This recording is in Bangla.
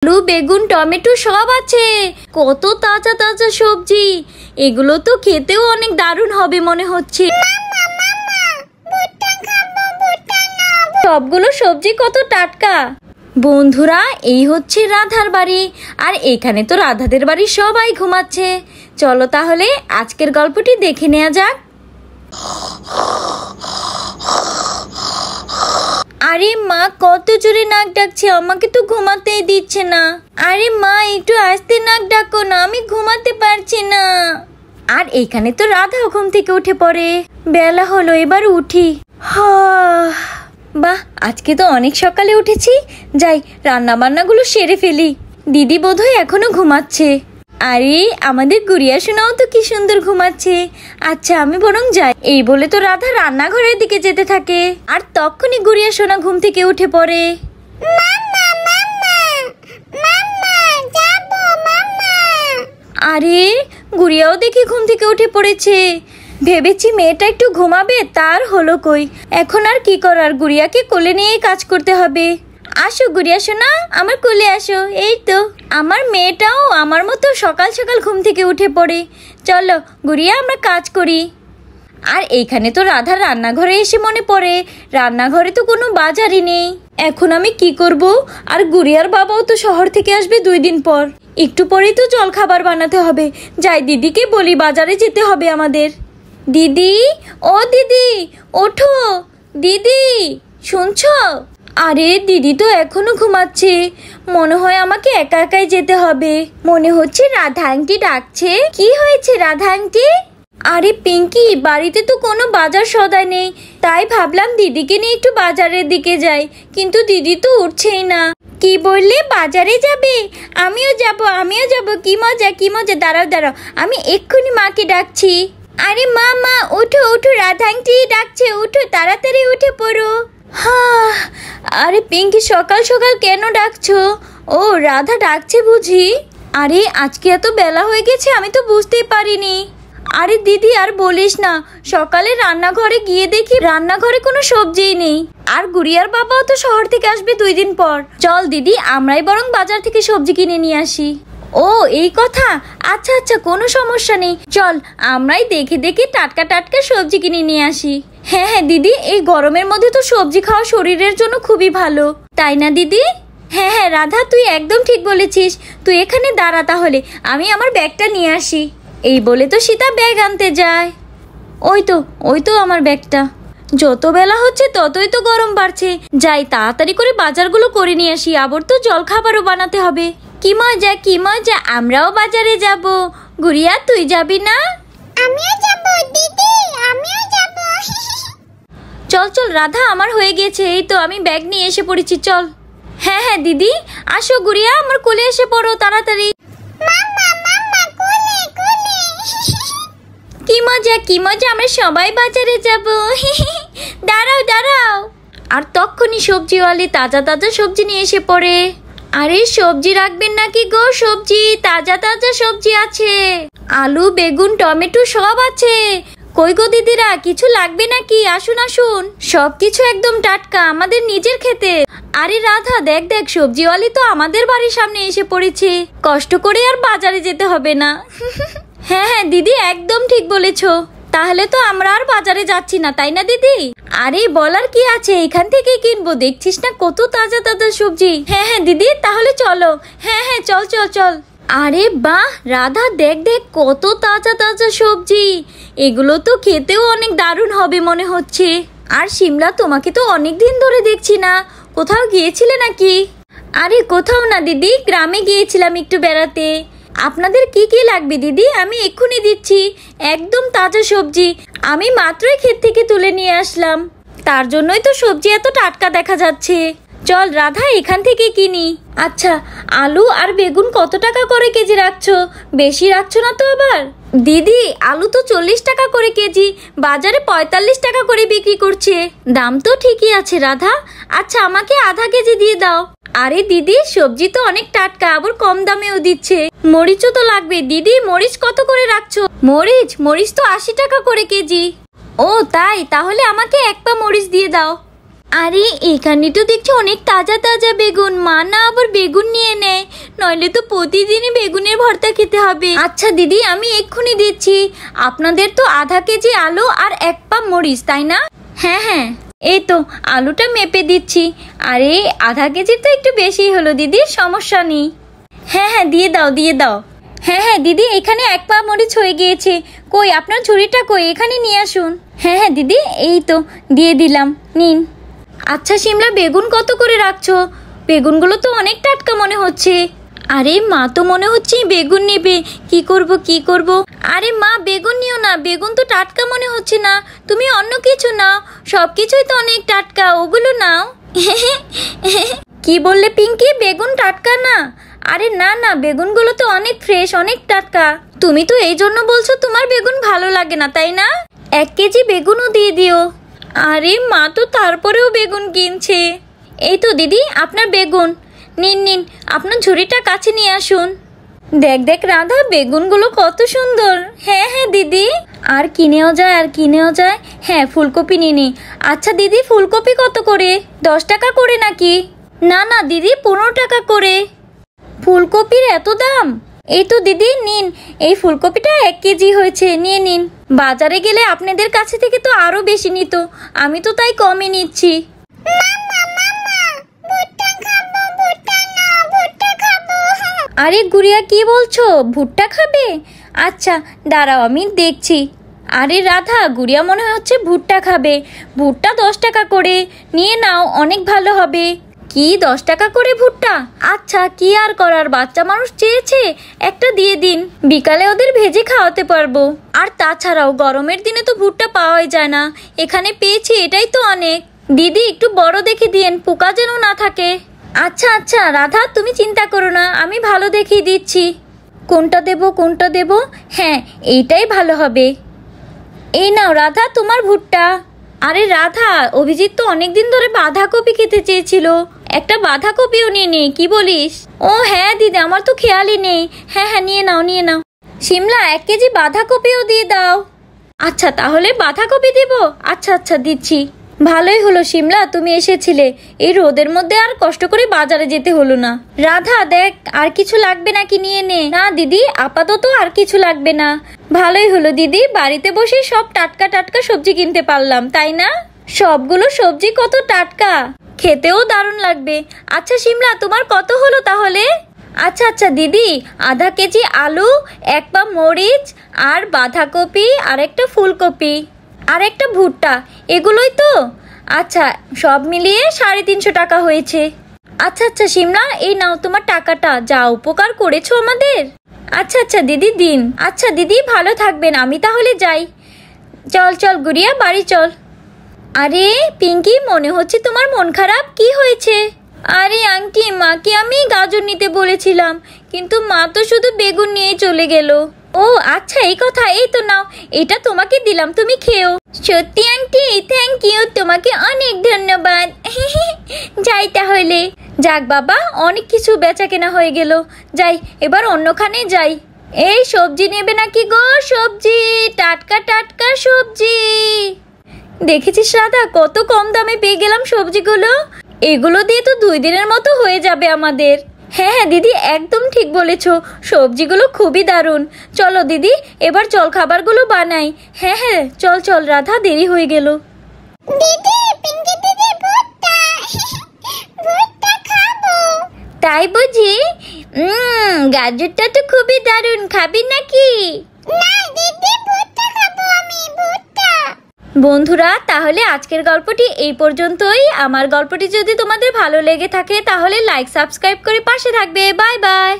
আলু বেগুন টমেটো সব আছে, কত তাজা তাজা সবজি। এগুলো তো খেতেও অনেক দারুণ হবে মনে হচ্ছে। সবগুলো সবজি কত টাটকা। বন্ধুরা, এই হচ্ছে রাধার বাড়ি, আর এখানে তো রাধাদের বাড়ির সবাই ঘুমাচ্ছে। চলো তাহলে আজকের গল্পটি দেখে নেওয়া যাক। আরে মা, কত জোরে নাক ডাকছে, আমাকে তো ঘুমাতেই দিচ্ছে না। আরে মা, একটু আস্তে নাক ডাকো না, আমি ঘুমাতে পারছি না। আর এখানে তো রাধাও ঘুম থেকে উঠে পড়ে। বেলা হলো, এবার উঠি। বাহ, আজকে তো অনেক সকালে উঠেছি। যাই, রান্না বান্নাগুলো সেরে ফেলি। দিদি বোধহয় এখনো ঘুমাচ্ছে। আরে আমাদের গুড়িয়া সোনাও তো কি সুন্দর ঘুমাচ্ছে। আচ্ছা, আমি বরং যাই। এই বলে তো রাধা রান্নাঘরের দিকে যেতে থাকে, আর তখনই গুড়িয়া সোনা ঘুম থেকে উঠে পড়ে। আরে গুড়িয়াও দেখি ঘুম থেকে উঠে পড়েছে। ভেবেছি মেয়েটা একটু ঘুমাবে, তার হলো কই। এখন আর কি করার, গুড়িয়াকে কোলে নিয়ে কাজ করতে হবে। আসো গুড়িয়া সোনা, আমার কোলে আসো। এই তো আমার মেয়েটাও আমার মতো সকাল সকাল ঘুম থেকে উঠে পড়ে। চলো গুড়িয়া, আমরা কাজ করি। আর এইখানে তো রাধার রান্নাঘরে এসে মনে পড়ে, রান্নাঘরে তো কোনো বাজারই নেই। এখন আমি কি করব? আর গুড়িয়ার বাবাও তো শহর থেকে আসবে 2 দিন পর। একটু পরেই তো জল খাবার বানাতে হবে। যাই, দিদিকে বলি বাজারে যেতে হবে আমাদের। দিদি, ও দিদি, ওঠো। দিদি, শুনছো? আরে দিদি তো এখনো ঘুমাচ্ছে। মনে হয় আমাকে একা একাই যেতে হবে। মনে হচ্ছে রাধা আন্টি ডাকছে। কি হয়েছে রাধা আন্টি? আরে পিঙ্কি, বাড়িতে তো কোনো বাজার সদাই নেই, তাই ভাবলাম দিদিকে নিয়ে একটু বাজারের দিকে যাই। কিন্তু দিদি তো উঠছেই না। কি বললে, বাজারে যাবে? আমিও যাব। কি মজা কি মজা। দাঁড়াও দাঁড়াও, আমি এক্ষুনি মাকে ডাকছি। আরে মা, ওঠো ওঠো, রাধা আন্টি ডাকছে, উঠো, তাড়াতাড়ি উঠে পড়ো। আরে পিঙ্কি, সকাল সকাল কেন ডাকছো? ও, রাধা ডাকছে বুঝি। আরে আজকে এত বেলা হয়ে গেছে, আমি তো বুঝতেই পারিনি। আরে দিদি, আর বলিস না, সকালে রান্নাঘরে গিয়ে দেখি রান্নাঘরে কোনো সবজিই নেই। আর গুড়িয়ার বাবাও তো শহর থেকে আসবে 2 দিন পর। চল দিদি, আমরাই বরং বাজার থেকে সবজি কিনে নিয়ে আসি। ও, এই কথা। আচ্ছা আচ্ছা, কোনো সমস্যা নেই। চল আমরাই দেখে দেখে টাটকা টাটকা সবজি কিনে নিয়ে আসি। হ্যাঁ হ্যাঁ দিদি, এই গরমের মধ্যে তো সবজি খাওয়া শরীরের জন্য খুবই ভালো, তাই না দিদি? হ্যাঁ হ্যাঁ রাধা, তুই একদম ঠিক বলেছিস। তুই এখানে দাঁড়া তাহলে, আমি আমার ব্যাগটা নিয়ে আসি। এই বলে তো সীতা ব্যাগ আনতে যায়। ওই তো আমার ব্যাগটা। যত বেলা হচ্ছে ততই তো গরম বাড়ছে। যাই, তাড়াতাড়ি করে বাজারগুলো করে নিয়ে আসি, আবার তো জল খাবারও বানাতে হবে। কি মজা কি মজা, আমরাও বাজারে যাব। গুড়িয়া, তুই যাবি না? আমিও যাব দিদি, আমিও যাব। চল চল রাধা, আমার হয়ে গেছে। এই তো আমি ব্যাগ নিয়ে এসে পড়েছি, চল। হ্যাঁ হ্যাঁ দিদি, আসো গুড়িয়া, আমার কোলে এসে পড়ো তাড়াতাড়ি। মাম্মা কোলে কোলে। কি মজা, আমরা সবাই বাজারে যাব। দাঁড়াও দাঁড়াও। আর তখনই সবজিওয়ালি তাজা তাজা সবজি নিয়ে এসে পড়ে। আরে সবজি রাখবেন নাকি গো? সবজি, তাজা তাজা সবজি আছে। আলু বেগুন টমেটো সব আছে। কই গো দিদিরা, কিছু লাগবে নাকি? আসুন আসুন, সবকিছু একদম টাটকা, আমাদের নিজের খেতে। আরে রাধা, দেখ দেখ, সবজিওয়ালি তো আমাদের বাড়ির সামনে এসে পড়েছে। কষ্ট করে আর বাজারে যেতে হবে না। হ্যাঁ হ্যাঁ দিদি, একদম ঠিক বলেছো। তাহলে তো আমরা আর বাজারে যাচ্ছি না, তাই না দিদি? আরে বলার কি আছে, এখান থেকে কিনবো। দেখছিস না কত তাজা তাজা সবজি। হ্যাঁ হ্যাঁ দিদি, তাহলে চলো। হ্যাঁ হ্যাঁ, চল চল চল। আরে বাহ রাধা, দেখ দেখ কত তাজা তাজা সবজি। এগুলো তো খেতেও অনেক দারুণ হবে মনে হচ্ছে। আর শিমলা, তোমাকে তো অনেক দিন ধরে দেখছি না, কোথাও গিয়েছিলে নাকি? আরে কোথাও না দিদি, গ্রামে গিয়েছিলাম একটু বেড়াতে। আপনাদের কি কি লাগবে দিদি? আমি এক্ষুনি দিচ্ছি, একদম তাজা সবজি। আমি মাত্রই ক্ষেত থেকে তুলে নিয়ে আসলাম, তার জন্যই তো সবজি এত টাটকা দেখা যাচ্ছে। চল রাধা, এখান থেকে কিনি। আচ্ছা, আলু আর বেগুন কত টাকা করে কেজি রাখছো? বেশি রাখছো না তো আবার? দিদি, আলু তো 40 টাকা করে কেজি, বাজারে 45 টাকা করে বিক্রি করছে। দাম তো ঠিকই আছে রাধা। আচ্ছা, আমাকে আধা কেজি দিয়ে দাও। আরে দিদি, সবজি তো অনেক টাটকা, আবার কম দামেও দিচ্ছে। মরিচও তো লাগবে দিদি, মরিচ কত করে রাখছো? মরিচ তো 80 টাকা করে কেজি। ও তাই, তাহলে আমাকে 1 পা মরিচ দিয়ে দাও। আরে এখানে তো দেখছি অনেক তাজা তাজা বেগুন, মা না আবার বেগুন নিয়ে নেয়, নইলে তো প্রতিদিনই বেগুনের ভর্তা খেতে হবে। আচ্ছা দিদি, আমি এক্ষুনি দিচ্ছি। আপনাদের তো আধা কেজি আলু আর 1 পা মরিচ, তাই না? হ্যাঁ হ্যাঁ, এই তো আলুটা মেপে দিচ্ছি। আরে আধা কেজি তো একটু বেশি হলো দিদি, সমস্যা নেই। হ্যাঁ হ্যাঁ, দিয়ে দাও দিয়ে দাও। হ্যাঁ হ্যাঁ দিদি, এখানে 1 পা মরিচ হয়ে গিয়েছে। কই আপনার ঝুড়িটা কই, এখানে নিয়ে আসুন। হ্যাঁ হ্যাঁ দিদি, এই তো দিয়ে দিলাম, নিন। আচ্ছা শিমলা, বেগুন কত করে রাখছো? বেগুনগুলো তো অনেক টাটকা মনে হচ্ছে। আরে মা তো মনে হচ্ছে বেগুন নেবে, কি করব। আরে মা, বেগুন নিও না, বেগুন তো টাটকা মনে হচ্ছে না, তুমি অন্য কিছু নাও, সব কিছুই তো অনেক টাটকা, ওগুলো নাও। কি বললে পিঙ্কি, বেগুন টাটকা না? আরে না না, বেগুনগুলো তো অনেক ফ্রেশ, অনেক টাটকা। তুমি তো এই জন্য বলছো তোমার বেগুন ভালো লাগে না, তাই না? 1 কেজি বেগুনও দিয়ে দিও। আরে মা তো তারপরেও বেগুন কিনছে। এই তো দিদি আপনার বেগুন, নিন নিন, আপনার ঝুড়িটা কাছে নিয়ে আসুন। দেখ দেখ রাধা, বেগুনগুলো কত সুন্দর। হ্যাঁ হ্যাঁ দিদি, আর কিনেও যায়। হ্যাঁ, ফুলকপি নিয়ে নি। আচ্ছা দিদি, ফুলকপি কত করে? 10 টাকা করে নাকি? না না দিদি, 15 টাকা করে। ফুলকপির এত দাম? এই তো দিদি নিন, এই ফুলকপিটা 1 কেজি হয়েছে, নিয়ে নিন। বাজারে গেলে আপনাদের কাছে থেকে তো আরো বেশি নিত, আমি তো তাই কমই নিচ্ছি। আরে গুড়িয়া, কি বলছো? ভুট্টা খাবে? আচ্ছা দাঁড়াও, আমি দেখছি। আরে রাধা, গুড়িয়া মনে হচ্ছে ভুট্টা খাবে। ভুট্টা 10 টাকা করে, নিয়ে নাও, অনেক ভালো হবে। কি 10 টাকা করে ভুট্টা? আচ্ছা, কি আর করার, বাচ্চা মানুষ চেয়েছে, একটা দিয়ে দিন, বিকালে ওদের ভেজে খাওয়াতে পারবো। আর তাছাড়াও গরমের দিনে তো ভুট্টা পাওয়াই যায় না, এখানে পেয়েছি, এটাই তো অনেক। দিদি একটু বড় দেখে দিয়েন, পোকা যেন না থাকে। আচ্ছা আচ্ছা রাধা, তুমি চিন্তা করো না, আমি ভালো দেখেই দিচ্ছি। কোনটা দেব? হ্যাঁ, এইটাই ভালো হবে। এই নাও রাধা, তোমার ভুট্টা। আরে রাধা, অভিজিৎ তো অনেকদিন ধরে বাঁধাকপি খেতে চেয়েছিল, একটা বাঁধাকপিও নিয়ে নে, কি বলিস? ও হ্যাঁ দিদি, আমার তো খেয়ালই নেই। হ্যাঁ হ্যাঁ, নিয়ে নাও। শিমলা, 1 কেজি বাঁধাকপিও দিয়ে দাও। আচ্ছা তাহলে বাঁধাকপি দেব। আচ্ছা দিচ্ছি। ভালোই হলো শিমলা, তুমি এসেছিলে, এই রোদের মধ্যে আর কষ্ট করে বাজারে যেতে হলো না। রাধা দেখ, আর কিছু লাগবে নাকি নিয়ে নে। না দিদি, আপাতত আর কিছু লাগবে না। ভালোই হলো দিদি, বাড়িতে বসে সব টাটকা টাটকা সবজি কিনতে পারলাম, তাই না? সবগুলো সবজি কত টাটকা, খেতেও দারুণ লাগবে। আচ্ছা শিমলা, তোমার কত হলো তাহলে? আচ্ছা দিদি, আধা কেজি আলু, 1 পা মরিচ, আর বাঁধাকপি, আর একটা ফুলকপি, আর একটা ভুট্টা, এগুলোই তো? আচ্ছা, সব মিলিয়ে 350 টাকা হয়েছে। আচ্ছা শিমলা, এই নাও তোমার টাকাটা, যা উপকার করেছো আমাদের। আচ্ছা দিদি দিন। আচ্ছা দিদি, ভালো থাকবেন, আমি তাহলে যাই। চল গুড়িয়া, বাড়ি চল। আরে পিঙ্কি, মনে হচ্ছে তোমার মন খারাপ, কি হয়েছে? আরে আন্টি, মাকে আমি গাজর নিতে বলেছিলাম, কিন্তু মা তো শুধু বেগুন নিয়ে চলে গেল। ও আচ্ছা, এই কথা, এই তো নাও, এটা তোমাকে দিলাম, তুমি খেও। সত্যি আন্টি, থ্যাংক ইউ, তোমাকে অনেক ধন্যবাদ। যাই তাহলে। যাক বাবা, অনেক কিছু বেচা কেনা হয়ে গেল, যাই এবার অন্যখানে যাই। এই সবজি নেবে নাকি গো? সবজি, টাটকা টাটকা সবজি। দেখেছিস রাধা, কত কম দামে পেয়ে গেলাম সবজিগুলো, এগুলো দিয়ে তো 2 দিনের মতো হয়ে যাবে আমাদের। হ্যাঁ দিদি, একদম ঠিক বলেছো, সবজিগুলো খুবই দারুণ। চলো দিদি, এবার চল খাবারগুলো বানাই। হ্যাঁ চল রাধা, দেরি হয়ে গেল। দিদি, পিঙ্কি দিদি, ভুট্টা। ভুট্টা খাবো। তাই বুঝি? গাজরটা তো খুবই দারুণ, খাবি নাকি? না দিদি, ভুট্টা খাবো আমি, ভুট্টা। বন্ধুরা, তাহলে আজকের গল্পটি এই পর্যন্তই। আমার গল্পটি যদি তোমাদের ভালো লেগে থাকে তাহলে লাইক সাবস্ক্রাইব করে পাশে থাকবে। Bye bye.